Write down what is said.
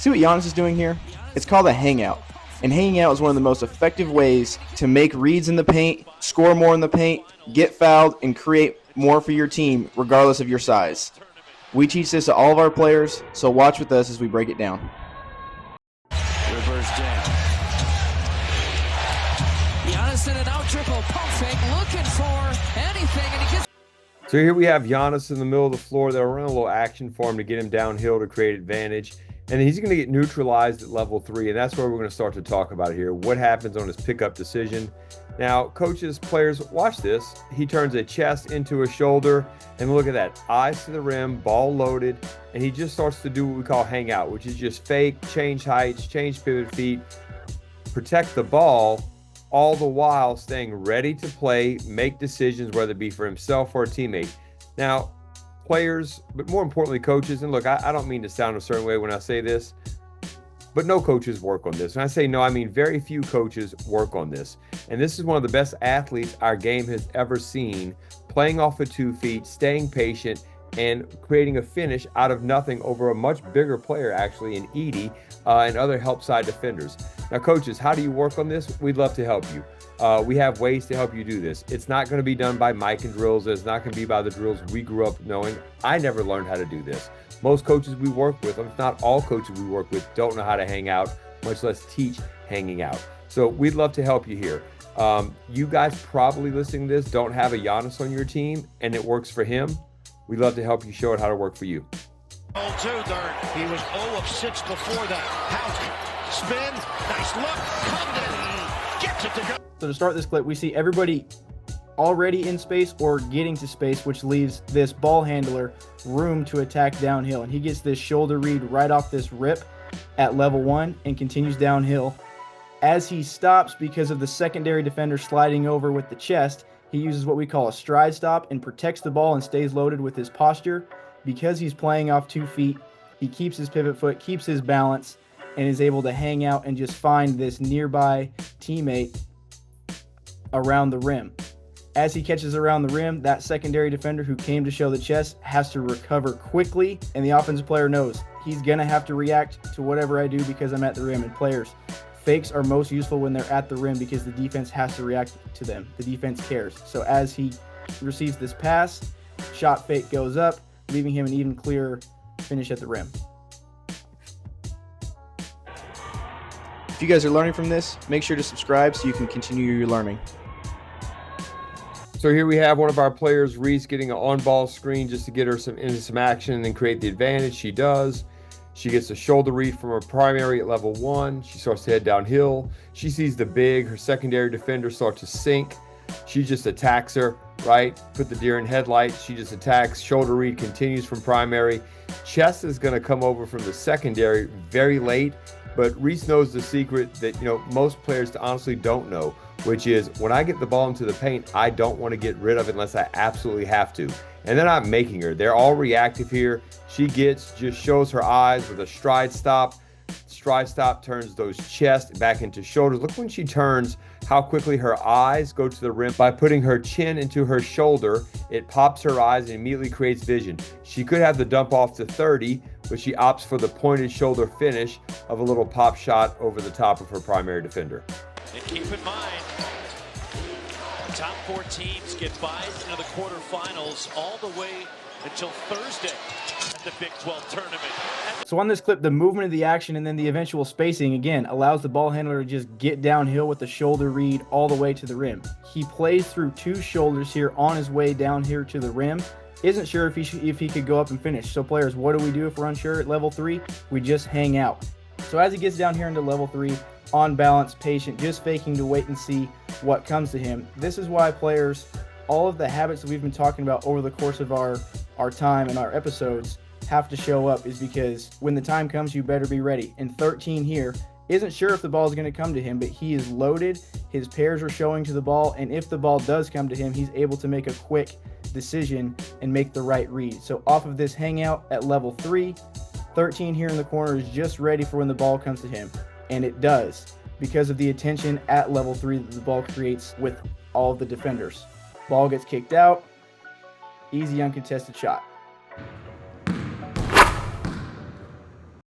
See what Giannis is doing here? It's called a hangout. And hanging out is one of the most effective ways to make reads in the paint, score more in the paint, get fouled, and create more for your team regardless of your size. We teach this to all of our players, so watch with us as we break it down. Reverse jam. Giannis in an out dribble, pump fake, looking for anything, and he gets. So here we have Giannis in the middle of the floor. They'll run a little action for him to get him downhill to create advantage. And he's going to get neutralized at level 3, and that's where we're going to start to talk about it here. What happens on his pickup decision? Now, coaches, players, watch this. He turns a chest into a shoulder, and look at that. Eyes to the rim, ball loaded, and he just starts to do what we call hang out, which is just fake, change heights, change pivot feet, protect the ball, all the while staying ready to play, make decisions, whether it be for himself or a teammate. Now, players, but more importantly, coaches, and look, I don't mean to sound a certain way when I say this, but no coaches work on this. When I say no, I mean very few coaches work on this. And this is one of the best athletes our game has ever seen, playing off of 2 feet, staying patient, and creating a finish out of nothing over a much bigger player, actually, in Edie and other help side defenders. Now, coaches, how do you work on this? We'd love to help you. We have ways to help you do this. It's not going to be done by Mike and drills. It's not going to be by the drills we grew up knowing. I never learned how to do this. Most coaches we work with, if not all coaches we work with, don't know how to hang out, much less teach hanging out. So we'd love to help you here. You guys probably listening to this don't have a Giannis on your team, and it works for him. We'd love to help you show it how to work for you. 0-2 there. He was 0 of 6 before that. House, spin, nice look, Condon gets it to go. So to start this clip, we see everybody already in space or getting to space, which leaves this ball handler room to attack downhill. And he gets this shoulder read right off this rip at level 1 and continues downhill. As he stops because of the secondary defender sliding over with the chest, he uses what we call a stride stop and protects the ball and stays loaded with his posture. Because he's playing off 2 feet, he keeps his pivot foot, keeps his balance, and is able to hang out and just find this nearby teammate around the rim. As he catches around the rim, that secondary defender who came to show the chest has to recover quickly, and the offensive player knows he's going to have to react to whatever I do because I'm at the rim. And players, fakes are most useful when they're at the rim because the defense has to react to them. The defense cares. So as he receives this pass, shot fake goes up, leaving him an even clearer finish at the rim. If you guys are learning from this, make sure to subscribe so you can continue your learning. So here we have one of our players, Reese, getting an on-ball screen just to get her into some action and create the advantage. She does. She gets a shoulder read from her primary at level 1. She starts to head downhill. She sees the big, her secondary defender start to sink. She just attacks her, right? Put the deer in headlights. She just attacks. Shoulder read continues from primary. Chest is going to come over from the secondary very late. But Reese knows the secret that, most players honestly don't know, which is when I get the ball into the paint, I don't want to get rid of it unless I absolutely have to. And they're not making her. They're all reactive here. She just shows her eyes with a stride stop. Stride stop turns those chest back into shoulders. Look when she turns, how quickly her eyes go to the rim. By putting her chin into her shoulder, it pops her eyes and immediately creates vision. She could have the dump off to 30, but she opts for the pointed shoulder finish of a little pop shot over the top of her primary defender. And keep in mind, the top 4 teams get buys into the quarterfinals all the way until Thursday at the Big 12 tournament. So on this clip, the movement of the action and then the eventual spacing, again, allows the ball handler to just get downhill with the shoulder read all the way to the rim. He plays through 2 shoulders here on his way down here to the rim. Isn't sure if he could go up and finish. So players, what do we do if we're unsure at level 3? We just hang out. So as he gets down here into level 3, on balance, patient, just faking to wait and see what comes to him. This is why players, all of the habits that we've been talking about over the course of our time and our episodes have to show up, is because when the time comes, you better be ready. And 13 here isn't sure if the ball is going to come to him, but he is loaded. His pairs are showing to the ball, and if the ball does come to him, he's able to make a quick decision and make the right read. So off of this hangout at level 3, 13 here in the corner is just ready for when the ball comes to him. And it does, because of the attention at level 3 that the ball creates with all of the defenders. Ball gets kicked out. Easy uncontested shot.